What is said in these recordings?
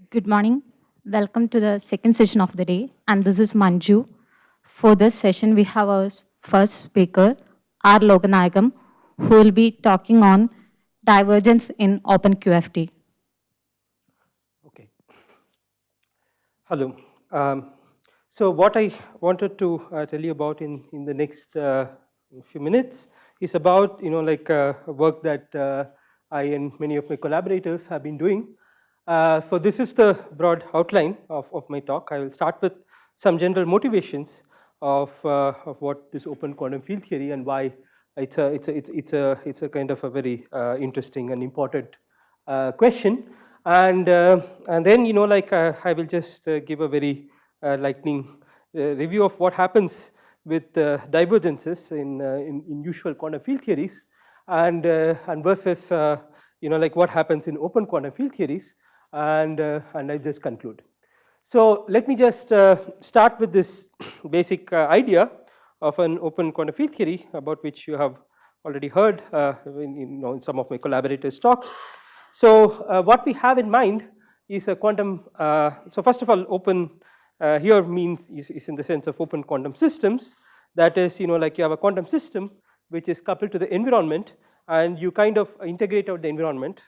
Good morning. Welcome to the second session of the day, and this is Manju. For this session, we have our first speaker, R. Loganayagam, who will be talking on divergence in OpenQFT. Okay. Hello. So what I wanted to tell you about in the next few minutes is about work that I and many of my collaborators have been doing. So this is the broad outline of my talk. I will start with some general motivations of what this open quantum field theory and why it's a kind of a very interesting and important question. And then I will just give a very lightning review of what happens with divergences in usual quantum field theories and versus what happens in open quantum field theories, and I just conclude. So let me just start with this basic idea of an open quantum field theory, about which you have already heard in some of my collaborators' talks. So what we have in mind is a quantum. So first of all, open here means is in the sense of open quantum systems. That is, you have a quantum system which is coupled to the environment, and you kind of integrate out the environment,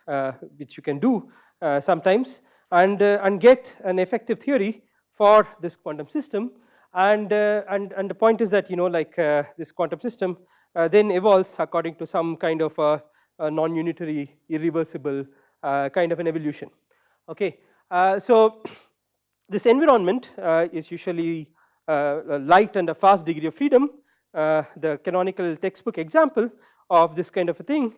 which you can do sometimes, and get an effective theory for this quantum system. And the point is that this quantum system then evolves according to some kind of a non-unitary, irreversible kind of an evolution. Okay, so this environment is usually light and a fast degree of freedom. The canonical textbook example of this kind of a thing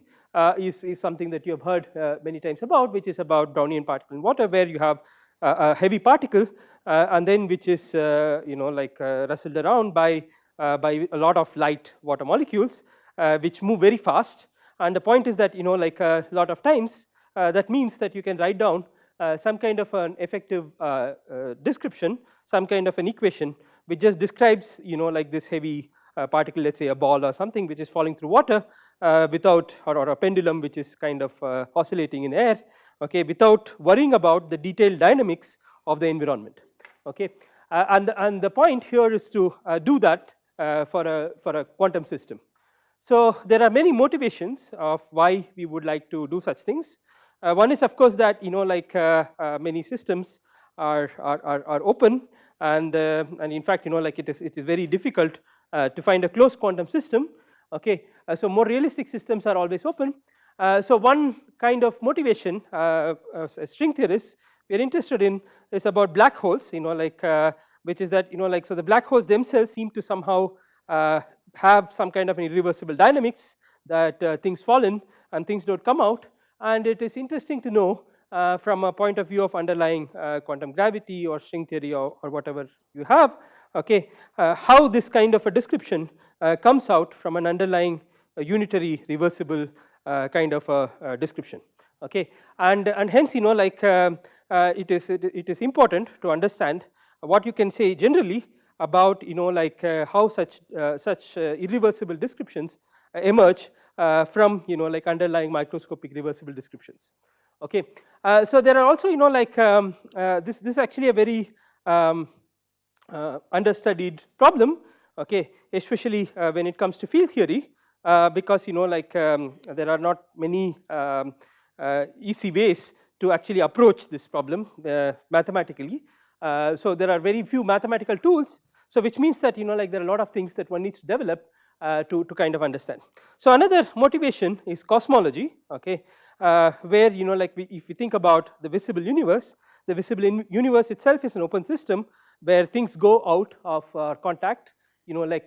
is something that you have heard many times about, which is about Brownian particle in water, where you have a heavy particle and then which is rustled around by a lot of light water molecules which move very fast. And the point is that a lot of times that means that you can write down some kind of an effective description, some kind of an equation which just describes this heavy particle, let's say a ball or something, which is falling through water without, or a pendulum which is kind of oscillating in air, okay, without worrying about the detailed dynamics of the environment. Okay, and the point here is to do that for a quantum system. So there are many motivations of why we would like to do such things. One is, of course, that many systems are open, and in fact it is very difficult to find a closed quantum system. Okay, so more realistic systems are always open. So one kind of motivation as string theorists we are interested in is about black holes, which is that so the black holes themselves seem to somehow have some kind of an irreversible dynamics, that things fall in and things don't come out. And it is interesting to know from a point of view of underlying quantum gravity or string theory or whatever you have, okay, how this kind of a description comes out from an underlying unitary reversible kind of a description. Okay, and hence it is important to understand what you can say generally about how such irreversible descriptions emerge from underlying microscopic reversible descriptions. Okay, so there are also this is actually a very understudied problem. Okay, especially when it comes to field theory, because there are not many easy ways to actually approach this problem mathematically. So there are very few mathematical tools, so which means that there are a lot of things that one needs to develop to kind of understand. So another motivation is cosmology. Okay, where if you think about the visible universe, the visible universe itself is an open system where things go out of contact,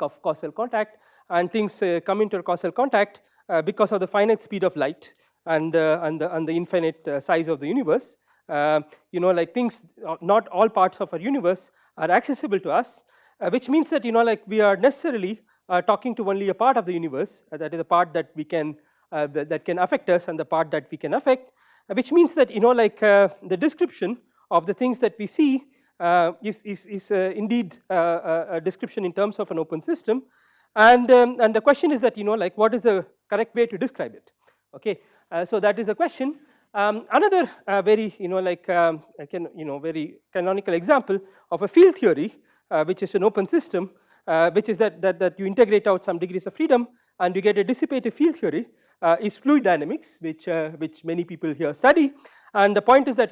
of causal contact, and things come into causal contact because of the finite speed of light and the infinite size of the universe. Things, not all parts of our universe are accessible to us, which means that we are necessarily talking to only a part of the universe, that is a part that we can that can affect us and the part that we can affect, which means that the description of the things that we see is indeed a description in terms of an open system, and the question is that what is the correct way to describe it. Okay, so that is the question. Another very, very canonical example of a field theory, which is an open system, which is that you integrate out some degrees of freedom and you get a dissipative field theory, is fluid dynamics, which many people here study. And the point is that,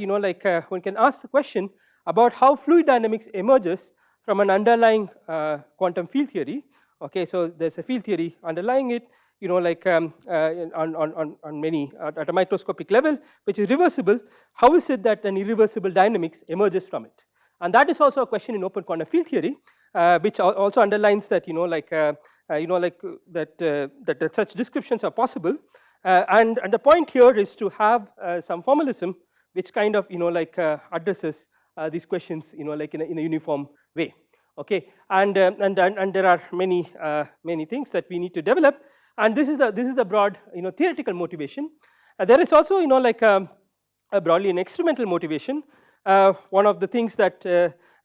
one can ask the question about how fluid dynamics emerges from an underlying quantum field theory. Okay, so there's a field theory underlying it, on many at a microscopic level, which is reversible. How is it that an irreversible dynamics emerges from it? And that is also a question in open quantum field theory, which also underlines that that such descriptions are possible. And the point here is to have some formalism which kind of addresses these questions in a uniform way. Okay, and there are many things that we need to develop, and this is the broad theoretical motivation. There is also a broadly an experimental motivation. One of the things that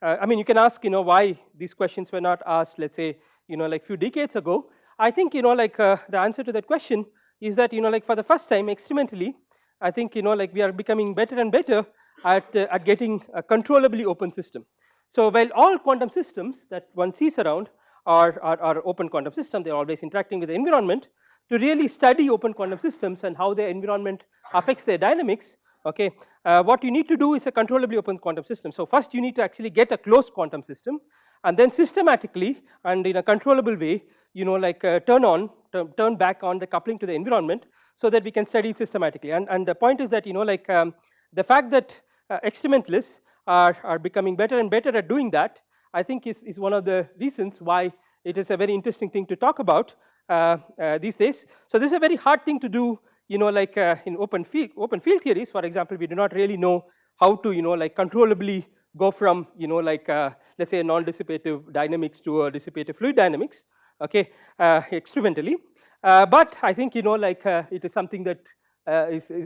I mean, you can ask why these questions were not asked, let's say few decades ago. I think the answer to that question is that for the first time experimentally, I think we are becoming better and better at getting a controllably open system. So while all quantum systems that one sees around are open quantum systems, they are always interacting with the environment. To really study open quantum systems and how their environment affects their dynamics, okay, what you need to do is a controllably open quantum system. So first you need to actually get a closed quantum system, and then systematically and in a controllable way, turn back on the coupling to the environment, so that we can study it systematically. And the point is that the fact that experimentalists are becoming better and better at doing that, I think is one of the reasons why it is a very interesting thing to talk about these days. So this is a very hard thing to do, in open field theories. For example, we do not really know how to controllably go from let's say a non-dissipative dynamics to a dissipative fluid dynamics, okay, experimentally. But I think it is something that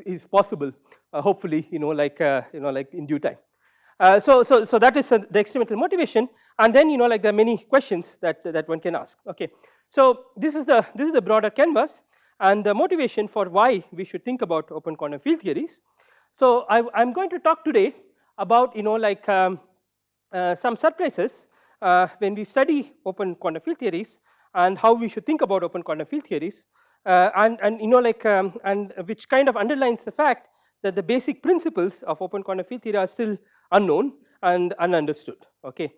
is possible, hopefully in due time. So that is the experimental motivation, and then there are many questions that one can ask. Okay, so this is the broader canvas and the motivation for why we should think about open quantum field theories. So I'm going to talk today about some surprises when we study open quantum field theories, and how we should think about open quantum field theories, and which kind of underlines the fact that the basic principles of open quantum field theory are still unknown and ununderstood. Okay,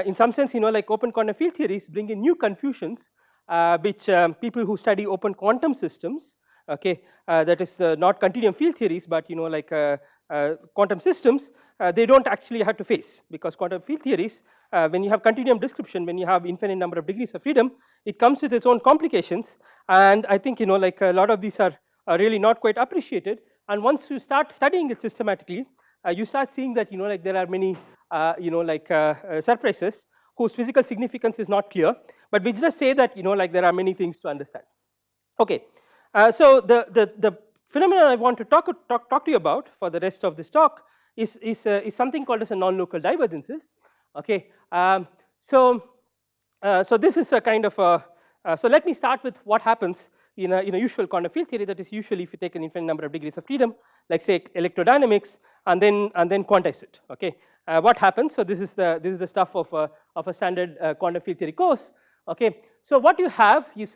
in some sense, open quantum field theories bring in new confusions, which people who study open quantum systems, okay, that is not continuum field theories, but quantum systems, they don't actually have to face, because quantum field theories, when you have continuum description, when you have infinite number of degrees of freedom, it comes with its own complications, and I think a lot of these are really not quite appreciated. And once you start studying it systematically, you start seeing that there are many surprises whose physical significance is not clear, but we just say that there are many things to understand. Okay, so the phenomenon I want to talk to you about for the rest of this talk is something called as a non-local divergences. Okay, so this is a kind of so let me start with what happens in a usual quantum field theory. That is, usually if you take an infinite number of degrees of freedom, like say electrodynamics, and then quantize it. Okay, what happens? So this is the stuff of a standard quantum field theory course. Okay, so what you have is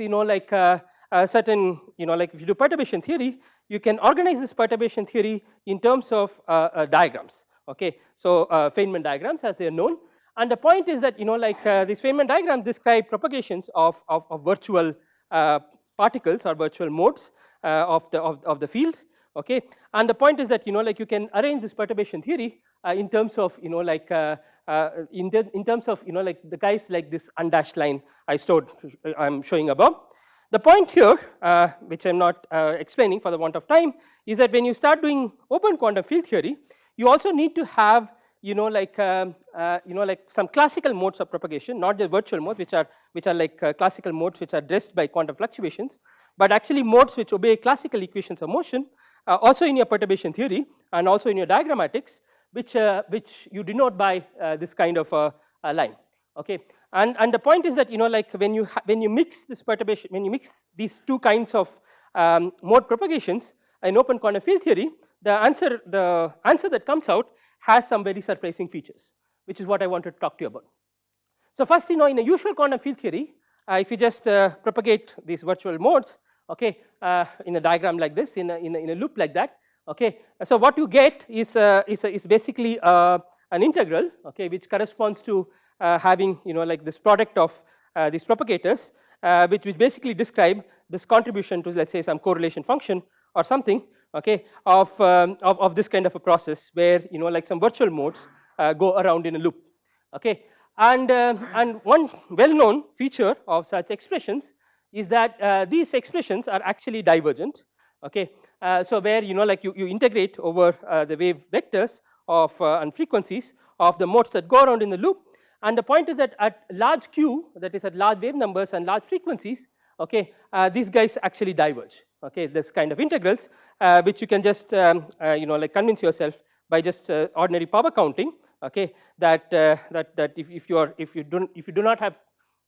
certain if you do perturbation theory, you can organize this perturbation theory in terms of diagrams. Okay, so Feynman diagrams, as they are known, and the point is that these Feynman diagrams describe propagations of virtual particles or virtual modes of the field. Okay, and the point is that you can arrange this perturbation theory in terms of in terms of the guys like this undashed line I'm showing above. The point here, which I'm not explaining for the want of time, is that when you start doing open quantum field theory, you also need to have some classical modes of propagation, not the virtual modes, which are classical modes which are dressed by quantum fluctuations, but actually modes which obey classical equations of motion, also in your perturbation theory and also in your diagrammatics, which you denote by this kind of a line. Okay, and the point is that when you mix this perturbation, when you mix these two kinds of mode propagations in open quantum field theory, the answer that comes out has some very surprising features, which is what I wanted to talk to you about. So first, in a usual quantum field theory, if you just propagate these virtual modes, okay, in a diagram like this, in a loop like that, okay, so what you get is basically an integral, okay, which corresponds to having like this product of these propagators, which basically describe this contribution to, let's say, some correlation function or something, okay, of this kind of a process where like some virtual modes go around in a loop, okay. And one well-known feature of such expressions is that these expressions are actually divergent, okay. So where like you integrate over the wave vectors of and frequencies of the modes that go around in the loop, and the point is that at large q, that is at large wave numbers and large frequencies, okay, these guys actually diverge, okay, this kind of integrals, which you can just like convince yourself by just ordinary power counting, okay, that if you do not have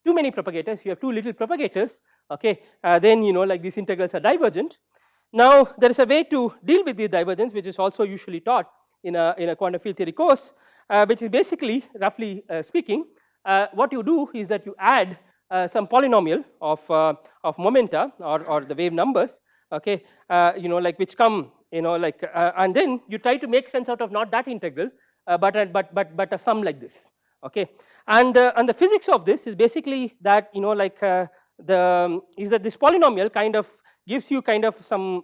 too many propagators, you have too little propagators, okay, then like these integrals are divergent. Now there is a way to deal with this divergence, which is also usually taught in a quantum field theory course, which is basically, roughly speaking, what you do is that you add some polynomial of momenta or the wave numbers, okay, like which come, like and then you try to make sense out of not that integral, but a sum like this, okay. And the physics of this is basically that like is that this polynomial kind of gives you kind of some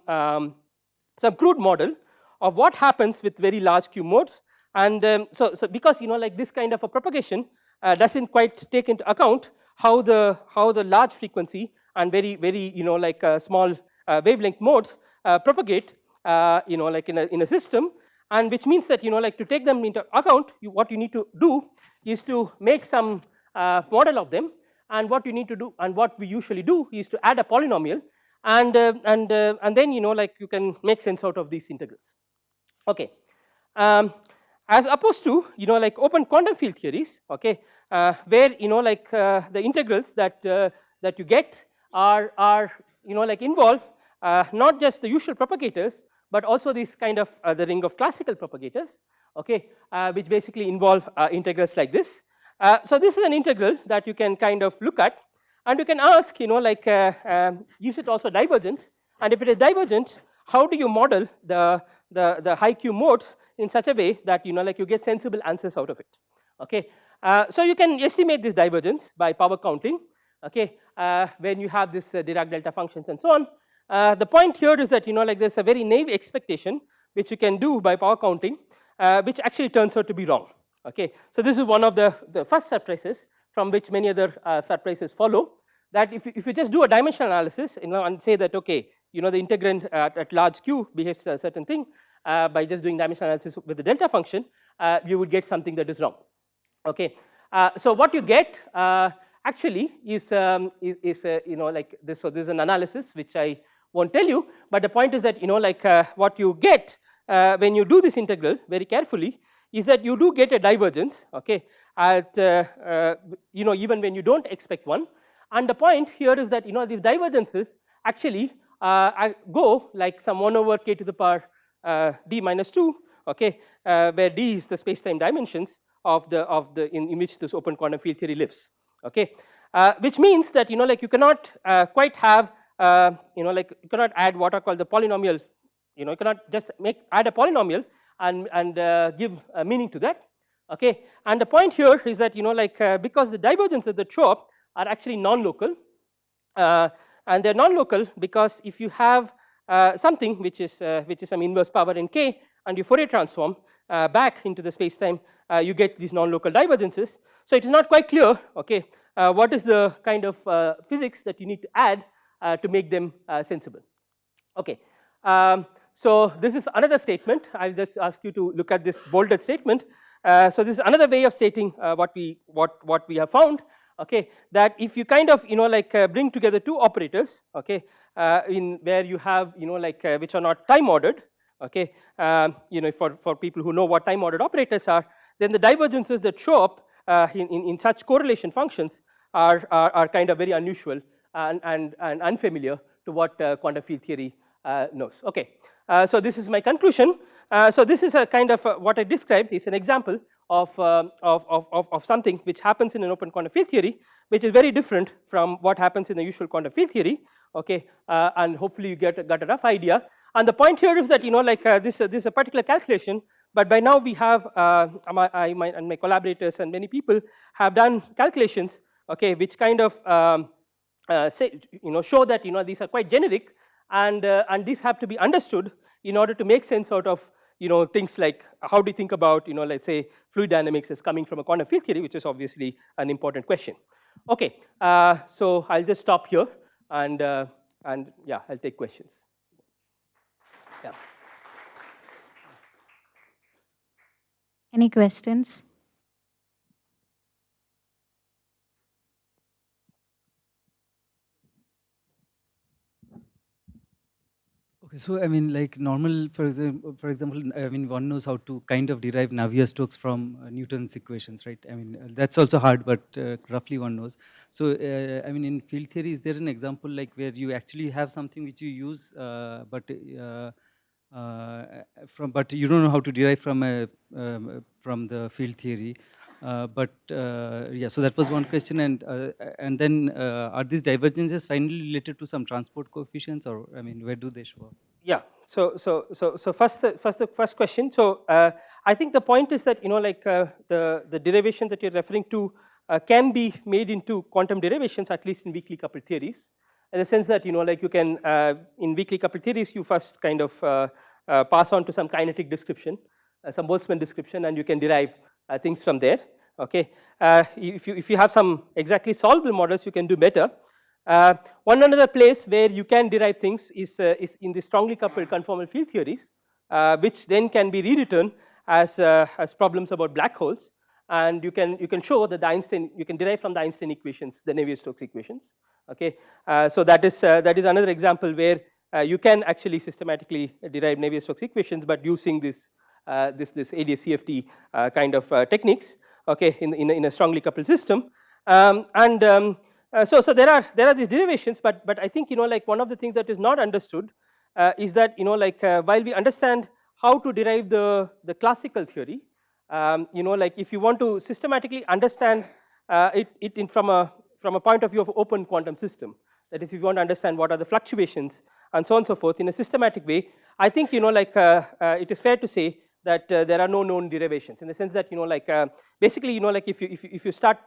crude model of what happens with very large q modes. And so because like this kind of a propagation doesn't quite take into account how the large frequency and very like small wavelength modes propagate like in a system, and which means that like to take them into account, what you need to do is to make some model of them, and what you need to do, and what we usually do, is to add a polynomial, and then like you can make sense out of these integrals, okay. As opposed to like open quantum field theories, okay, where like the integrals that you get are like involve not just the usual propagators, but also this kind of the ring of classical propagators, okay, which basically involve integrals like this. So this is an integral that you can kind of look at, and you can ask, like is it also divergent, and if it is divergent, how do you model the high q modes in such a way that like you get sensible answers out of it, okay. So you can estimate this divergence by power counting, okay, when you have this Dirac delta functions and so on. The point here is that like there's a very naive expectation which you can do by power counting, which actually turns out to be wrong, okay. So this is one of the first surprises from which many other surprises follow, that if you just do a dimensional analysis, and say that, okay, the integrand at large q behaves a certain thing, by just doing dimensional analysis with the delta function, you would get something that is wrong, okay. So what you get actually is like this. So this is an analysis which I won't tell you, but the point is that like what you get when you do this integral very carefully is that you do get a divergence, okay, at even when you don't expect one. And the point here is that these divergences actually go like some 1 over k to the power d minus 2, okay, where d is the space-time dimensions of the in which this open quantum field theory lives, okay. Which means that like you cannot quite have like you cannot add what are called the polynomial, you cannot just add a polynomial and give a meaning to that, okay. And the point here is that like because the divergences that show up are actually non-local, and they're non-local because if you have something which is some inverse power in k, and you Fourier transform back into the space-time, you get these non-local divergences. So it is not quite clear, okay, what is the kind of physics that you need to add to make them sensible, okay. So this is another statement. I'll just ask you to look at this bolded statement. So this is another way of stating what we have found, okay, that if you kind of like bring together two operators, okay, in where you have like which are not time ordered, okay, for people who know what time ordered operators are, then the divergences that show up in such correlation functions are kind of very unusual and unfamiliar to what quantum field theory knows. Okay, so this is my conclusion. So this is a kind of what I described is an example of something which happens in an open quantum field theory, which is very different from what happens in the usual quantum field theory. Okay, and hopefully you got a rough idea. And the point here is that like this is a particular calculation, but by now we have and my collaborators and many people have done calculations, okay, which kind of say show that these are quite generic, and these have to be understood in order to make sense out of things like how do you think about let's say fluid dynamics as coming from a quantum field theory, which is obviously an important question. Okay, so I'll just stop here, and yeah, I'll take questions. Yeah. Any questions? Okay, so I mean, like normal, for example, I mean, one knows how to kind of derive Navier-Stokes from Newton's equations, right? I mean, that's also hard, but roughly one knows. So, I mean, in field theory, is there an example like where you actually have something which you use, but you don't know how to derive from the field theory? Yeah, so that was one question, and then are these divergences finally related to some transport coefficients, or I mean, where do they show up? Yeah. So first the first question. So I think the point is that like the derivation that you're referring to can be made into quantum derivations, at least in weakly coupled theories, in the sense that like you can in weakly coupled theories you first kind of pass on to some kinetic description, some Boltzmann description, and you can derive things from there. Okay, if you have some exactly solvable models, you can do better. One another place where you can derive things is in the strongly coupled conformal field theories, which then can be rewritten as problems about black holes, and you can show that you can derive from the Einstein equations the Navier-Stokes equations. Okay, so that is another example where you can actually systematically derive Navier-Stokes equations, but using this ADS-CFT kind of techniques. Okay, in a strongly coupled system, so there are these derivations, but I think like one of the things that is not understood is that like while we understand how to derive the classical theory, like if you want to systematically understand it from a point of view of open quantum system, that is, if you want to understand what are the fluctuations and so on and so forth in a systematic way, I think like it is fair to say that there are no known derivations, in the sense that like basically like if you start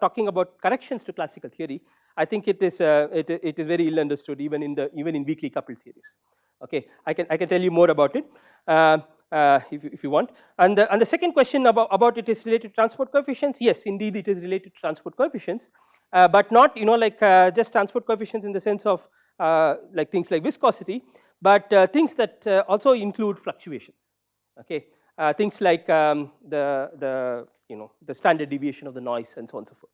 talking about corrections to classical theory, I think it is very ill understood even in weakly coupled theories. Okay, I can tell you more about it if you want. And the second question about it is related to transport coefficients. Yes, indeed, it is related to transport coefficients, but not like just transport coefficients in the sense of like things like viscosity, but things that also include fluctuations. Okay, things like the standard deviation of the noise and so on and so forth.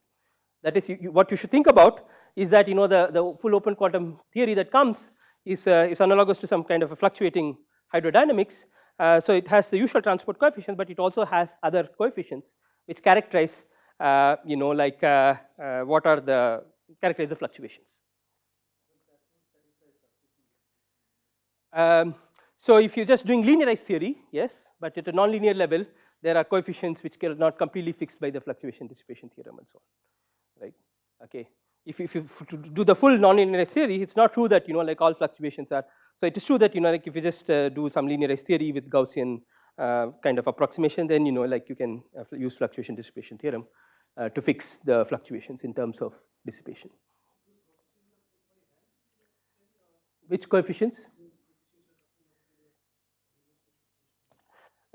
That is, what you should think about is that the full open quantum theory that comes is analogous to some kind of a fluctuating hydrodynamics. So it has the usual transport coefficient, but it also has other coefficients which characterize like what are the characterize the fluctuations. So if you're just doing linearized theory, yes, but at a nonlinear level, there are coefficients which are not completely fixed by the fluctuation dissipation theorem and so on, right? Okay, if you do the full nonlinearized theory, it's not true that like all fluctuations are. So it is true that like if you just do some linearized theory with Gaussian kind of approximation, then like you can use fluctuation dissipation theorem to fix the fluctuations in terms of dissipation. Which coefficients?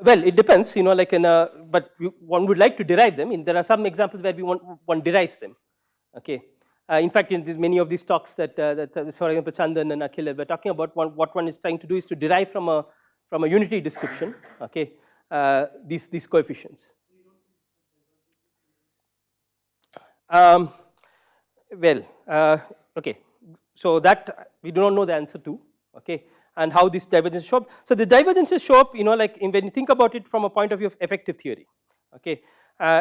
Well, it depends, like but one would like to derive them. There are some examples where one derives them. Okay. In fact, in many of these talks that for example, Chandan and Akhil were talking about, what one is trying to do is to derive from a unity description. Okay, these coefficients. Well, okay. So that we do not know the answer to. Okay. And how these divergences show up. So the divergences show up, like when you think about it from a point of view of effective theory. Okay,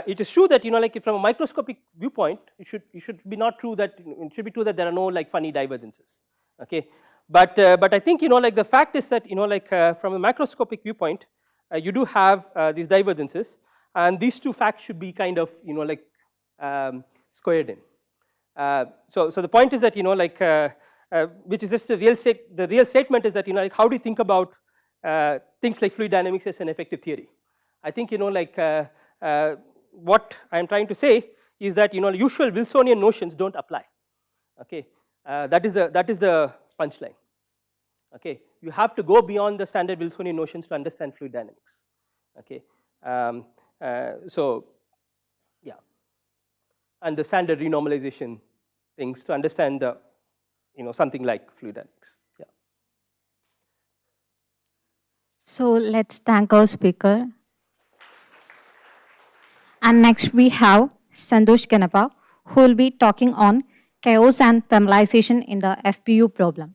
it is true that like from a microscopic viewpoint, it should be not true that it should be true that there are no like funny divergences. Okay, But I think, like the fact is that, like from a macroscopic viewpoint, you do have these divergences, and these two facts should be kind of, like squared in. So the point is that, like which is just the real statement is that, like how do you think about things like fluid dynamics as an effective theory? I think, like what I'm trying to say is that, usual Wilsonian notions don't apply. Okay, that is the punchline. Okay, you have to go beyond the standard Wilsonian notions to understand fluid dynamics. Okay, so yeah, and the standard renormalization things to understand the, something like fluid dynamics. Yeah. So let's thank our speaker. And next we have Santosh Ganappa, who will be talking on chaos and thermalization in the FPU problem.